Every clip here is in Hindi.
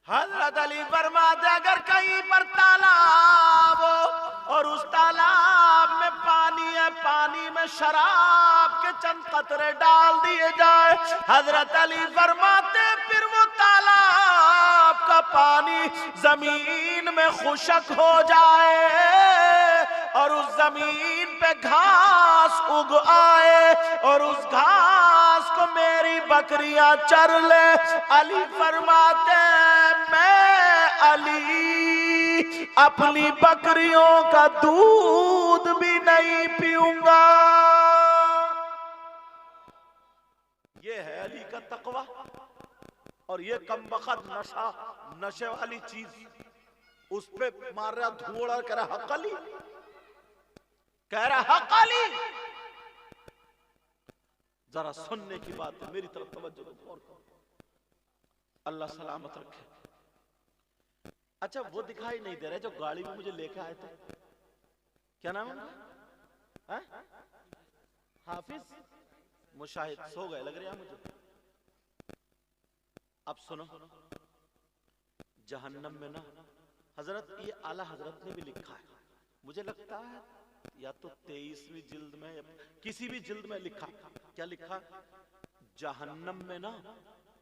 हजरत अली फरमाते अगर कहीं पर तालाब हो और उस तालाब में पानी है, पानी में शराब के चंद कतरे डाल दिए जाए, हजरत अली फरमाते फिर वो तालाब का पानी जमीन में खुशक हो जाए और उस जमीन पे घास उग आए और उस घास को मेरी बकरियां चर ले। अली फरमाते मैं अली अपनी बकरियों का दूध भी नहीं पीऊंगा। ये है अली का तकवा। और ये कमबख्त नशे वाली चीज उस पे मार रहा धुआं, कह रहा हक अली, कह रहा हक अली। जरा सुनने की बात है, मेरी तरफ तवज्जो करो। अल्लाह सलामत रखे। अच्छा वो दिखाई नहीं दे रहे जो गाड़ी में मुझे लेके आए थे, क्या नाम है? हाफिज मुशाहिद, सो गए लग रहा मुझे। अब सुनो, जहन्नम में ना हजरत, ये आला हजरत ने भी लिखा है, मुझे लगता है या तो 23वीं जिल्द में या किसी भी जिल्द में लिखा। क्या लिखा? जहन्नम में ना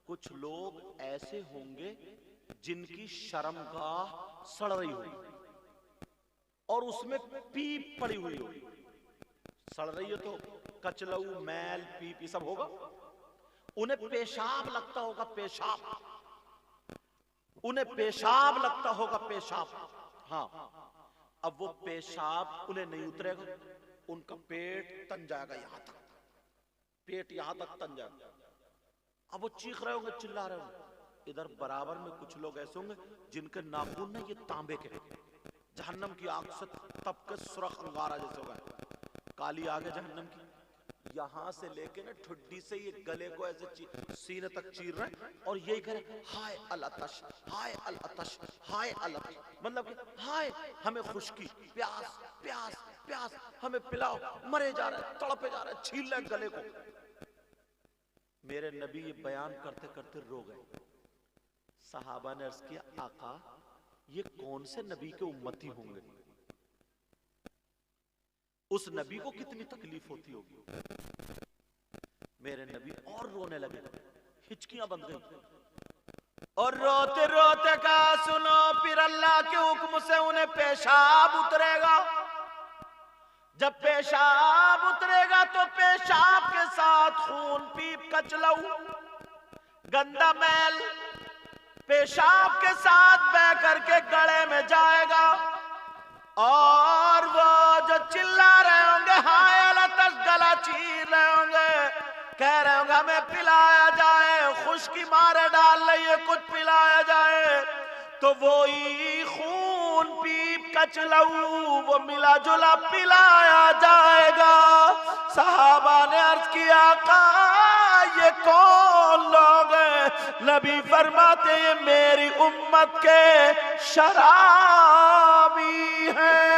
कुछ लोग ऐसे होंगे जिनकी शर्मगाह सड़ रही होगी और उसमें पीप पड़ी हुई होगी। सड़ रही है तो कचलऊ, मैल, पीप ये सब होगा। उन्हें पेशाब लगता होगा, पेशाब, उन्हें पेशाब लगता होगा, पेशाब। हाँ, अब वो पेशाब उन्हें नहीं उतरेगा, उनका पेट तन जाएगा यहां तक, पेट यहां तक तन जाएगा। अब वो चीख रहे होंगे, चिल्ला रहे होंगे। इधर बराबर में कुछ लोग ऐसे होंगे जिनके नाखून ना ये तांबे के, जहन्नम की आग से तप के सुरख अंगारा जैसे होगा। काली आग है जहन्नम की, यहां से लेके ना ठुड्डी से ये गले को ऐसे सीने तक चीर रहे हैं और यही कह रहे हाय अलअतश, हाय अलअतश, हाय अलअतश। मतलब कि हाय हमें खुश्की, प्यास, प्यास, प्यास, हमें पिलाओ, मरे जा रहे, तड़पे जा रहे, छील रहे गले को। मेरे नबी ये बयान करते करते रो गए। सहाबा ने अर्ज किया, आका ये कौन से नबी के उम्मती होंगे? उस नबी को कितनी तकलीफ होती होगी। मेरे नबी और रोने लगे, हिचकियां बंद गई और रोते रोते कहा, सुनो फिर अल्लाह के हुक्म से उन्हें पेशाब उतरेगा। जब पेशाब उतरेगा तो पेशाब के साथ खून, पीप, कचलऊ, गंदा मैल पेशाब के साथ बह करके गले में जाएगा और वो जो चिल्ला रहे होंगे हाय अलअतश, गला चीर रहे होंगे, कह रहे होंगे हमें पिलाया जाए, खुश्की मारे डाल रही है, कुछ पिलाया जाए। तो वो ही खून, पीप, कचलऊ वो मिला जुला पिलाया जाएगा। सहाबा ने अर्ज किया, आका ये कौन लोग हैं? नबी फरमाते ये मेरी उम्मत के शराबी हैं।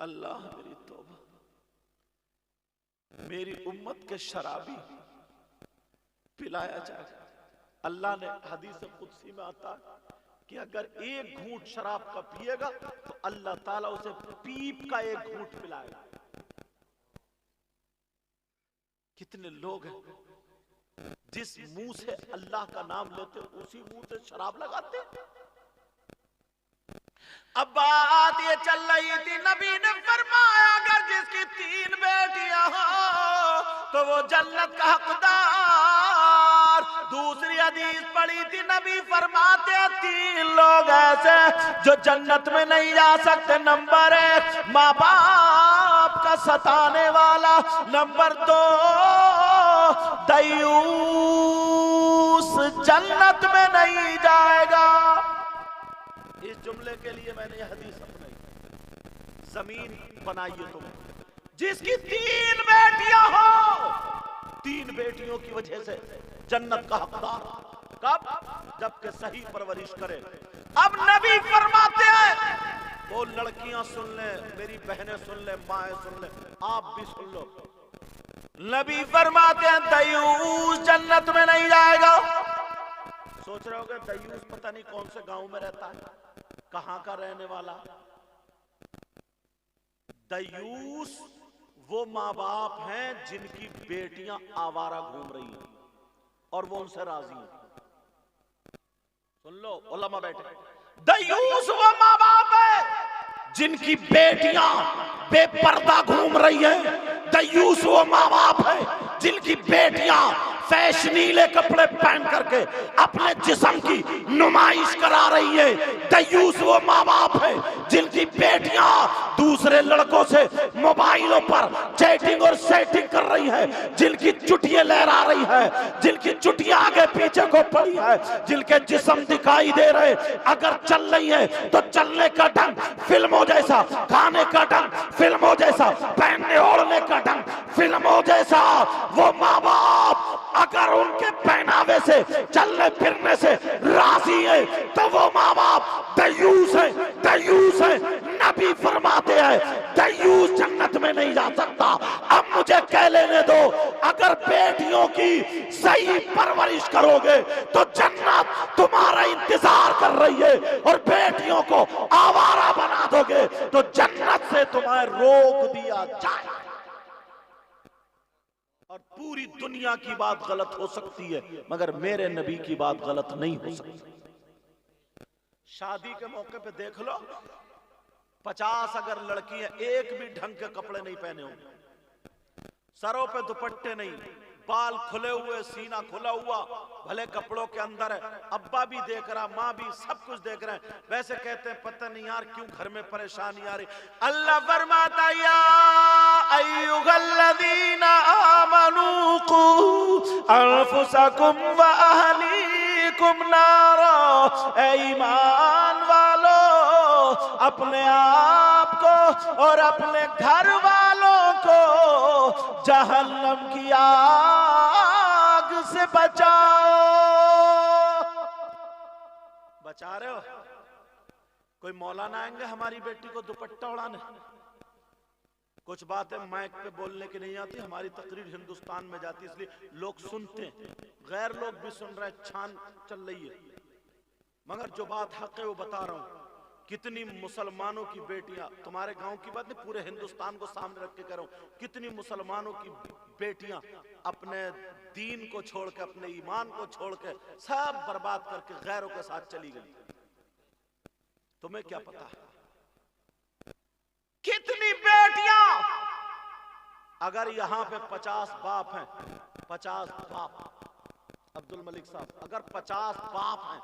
अल्लाह मेरी तौबा, मेरी उम्मत के शराबी पिलाया जाएगा। अल्लाह ने हदीस कुदसी में आता कि अगर एक घूंट शराब का पिएगा तो अल्लाह ताला उसे पीप का एक घूंट पिलाएगा। कितने लोग हैं जिस मुंह से अल्लाह का नाम लेते उसी मुंह से शराब लगाते। अब बात ये चल रही थी, नबी ने फरमाया अगर जिसकी 3 बेटियां हो तो वो जन्नत का हकदार। दूसरी हदीस पढ़ी थी, नबी फरमाते हैं 3 लोग ऐसे जो जन्नत में नहीं जा सकते। नंबर 1 माँ बाप का सताने वाला, नंबर 2 दयूस जन्नत में नहीं जाएगा। इस जुमले के लिए मैंने यह हदीस अपनाई। जमीन बनाइए तुम जिसकी 3 बेटियां हो, 3 बेटियों की वजह से जन्नत का हकदार। कब? जबकि सही परवरिश करे। अब नबी फरमाते हैं, वो लड़कियां सुन ले, मेरी बहनें सुन ले, माएं सुन ले, आप भी सुन लो। नबी फरमाते हैं दयूस जन्नत में नहीं जाएगा। सोच रहे होगे दयूस पता नहीं कौन से गांव में रहता है, कहां का रहने वाला। दयूस वो माँ बाप हैं जिनकी बेटियां आवारा घूम रही हैं और वो उनसे राजी हैं। सुन लो उलमा बैठे, दयूस वो माँ बाप है जिनकी बेटियां बेपर्दा घूम रही हैं। दयूस वो माँ बाप है जिनकी बेटियां फैशनीले कपड़े पहन करके अपने जिस्म की नुमाइश करा रही है। दयूस वो माँ बाप है जिनकी बेटियां दूसरे लड़कों से मोबाइलों पर चैटिंग और सेटिंग कर रही है, जिनकी चुटियां लहरा रही है, जिनकी चुटियां आगे पीछे को पड़ी है, जिनके जिस्म दिखाई दे रहे। अगर चल रही है तो चलने का ढंग फिल्मों जैसा, खाने का ढंग फिल्मों जैसा, पहनने ओढ़ने का ढंग फिल्मों जैसा। वो माँ बाप अगर उनके पहनावे से चलने फिरने से राजी है तो वो माँ बाप दयूस है, दयूस है। नबी फरमाते हैं दयूस जन्नत में नहीं जा सकता। अब मुझे कह लेने दो, अगर बेटियों की सही परवरिश करोगे तो जन्नत तुम्हारा इंतजार कर रही है, और बेटियों को आवारा बना दोगे तो जन्नत से तुम्हें रोक दिया जाए। और पूरी दुनिया की बात गलत हो सकती है मगर मेरे नबी की बात गलत नहीं हो सकती। शादी के मौके पे देख लो, 50 अगर लड़की है, एक भी ढंग के कपड़े नहीं पहने होंगे, सरों पे दुपट्टे नहीं, बाल खुले हुए, सीना खुला हुआ, भले कपड़ों के अंदर है, अब्बा भी देख रहा, माँ भी, सब कुछ देख रहे हैं। वैसे कहते हैं पता नहीं यार क्यों घर में परेशानी आ रही। अल्लाह फरमाता या अय्युहल्लज़ीना आमनू कू अनफुसकुम व अहलीकुम नारा, ऐ ईमान वालो अपने आप को और अपने घर वालों को जहन्नम की आग से बचाओ। बचा रहे हो? कोई मौलाना आएंगे हमारी बेटी को दुपट्टा उड़ाने? कुछ बातें माइक पे बोलने की नहीं आती, हमारी तकरीर हिंदुस्तान में जाती इसलिए लोग सुनते हैं, गैर लोग भी सुन रहे हैं, छान चल रही है। मगर जो बात हक है वो बता रहा हूं। कितनी मुसलमानों की बेटियां, तुम्हारे गांव की बात नहीं, पूरे हिंदुस्तान को सामने रख के कह रहा हूं, कितनी मुसलमानों की बेटियां अपने दीन को छोड़ के, अपने ईमान को छोड़ के, सब बर्बाद करके गैरों के साथ चली गई। तुम्हें क्या पता है कितनी बेटियां? अगर यहां पे 50 बाप हैं, 50 बाप, अब्दुल मलिक साहब, अगर 50 बाप हैं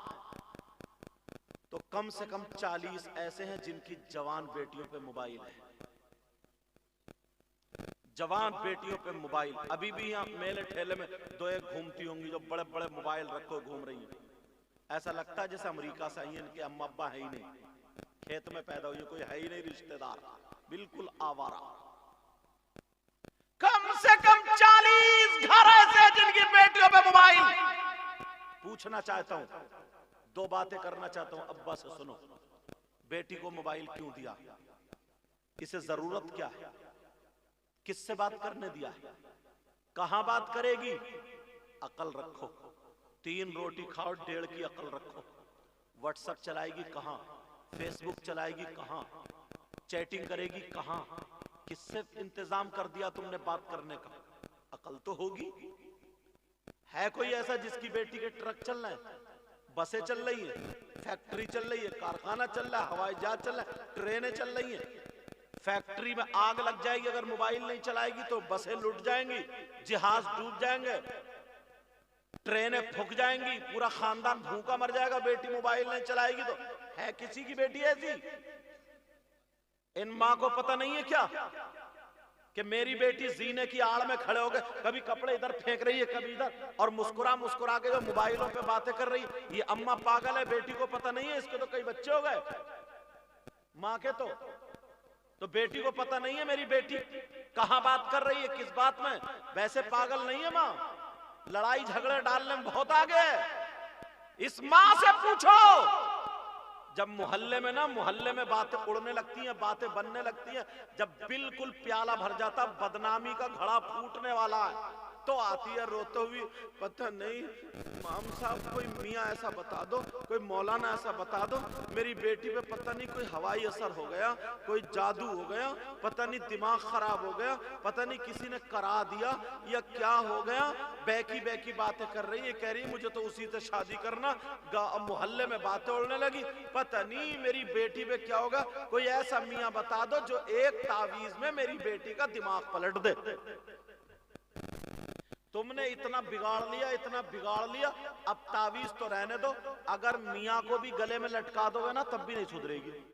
तो कम से कम 40 ऐसे हैं जिनकी जवान बेटियों पे मोबाइल है। जवान बेटियों पे मोबाइल। अभी भी यहाँ मेले ठेले में 2-1 घूमती होंगी जो बड़े बड़े मोबाइल रखो घूम रही हैं। ऐसा लगता है जैसे अमेरिका से आई है, इनके अम्मा अब्बा है ही नहीं, खेत में पैदा हुई, कोई है ही नहीं रिश्तेदार, बिल्कुल आवारा। कम से कम 40 घर ऐसे जिनकी बेटियों पे मोबाइल। पूछना चाहता हूं, 2 बातें करना चाहता हूं अब्बा से, सुनो। बेटी को मोबाइल क्यों दिया? इसे जरूरत क्या है? किससे बात करने दिया है? कहां बात करेगी? अकल रखो। 3 रोटी खाओ, 1.5 की अकल रखो। व्हाट्सएप चलाएगी कहां? फेसबुक चलाएगी कहां? चैटिंग करेगी कहां? किससे इंतजाम कर दिया तुमने बात करने का? अकल तो होगी। है कोई ऐसा जिसकी बेटी के ट्रक चल रहे हैं, बसें चल रही है, फैक्ट्री चल रही है, कारखाना चल रहा है, हवाई जहाज चल रहा है, ट्रेनें चल रही हैं? फैक्ट्री में आग लग जाएगी अगर मोबाइल नहीं चलाएगी तो, बसें लुट जाएंगी, जहाज डूब जाएंगे, ट्रेनें फूक जाएंगी, पूरा खानदान भूखा मर जाएगा बेटी मोबाइल नहीं चलाएगी तो। है किसी की बेटी ऐसी? इन माँ को पता नहीं है क्या कि मेरी बेटी जीने की आड़ में खड़े हो गए, कभी कपड़े इधर फेंक रही है कभी इधर, और मुस्कुरा मुस्कुरा के जो मोबाइलों पे बातें कर रही। ये अम्मा पागल है, बेटी को पता नहीं है, इसके तो कई बच्चे हो गए माँ के। तो बेटी को पता नहीं है मेरी बेटी कहां बात कर रही है, किस बात में। वैसे पागल नहीं है माँ, लड़ाई झगड़े डालने में बहुत आगे है। इस माँ से पूछो जब मोहल्ले में बातें उड़ने लगती हैं, बातें बनने लगती हैं, जब बिल्कुल प्याला भर जाता, बदनामी का घड़ा फूटने वाला है, तो आती है रोते हुई, पता नहीं इमाम साहब कोई मियाँ ऐसा बता दो, कोई मौलाना ऐसा बता दो, मेरी बेटी पे पता नहीं कोई हवाई असर हो गया, कोई जादू हो गया, पता नहीं दिमाग खराब हो गया, पता नहीं किसी ने करा दिया या क्या हो गया। बैकी बैकी बातें कर रही है, कह रही मुझे तो उसी से शादी करना। मोहल्ले में बातें उड़ने लगी, पता नहीं मेरी बेटी पे क्या होगा, कोई ऐसा मियाँ बता दो जो एक तावीज में मेरी बेटी का दिमाग पलट दे। तुमने इतना बिगाड़ लिया, अब तावीज तो रहने दो, अगर मियाँ को भी गले में लटका दोगे ना तब भी नहीं सुधरेगी।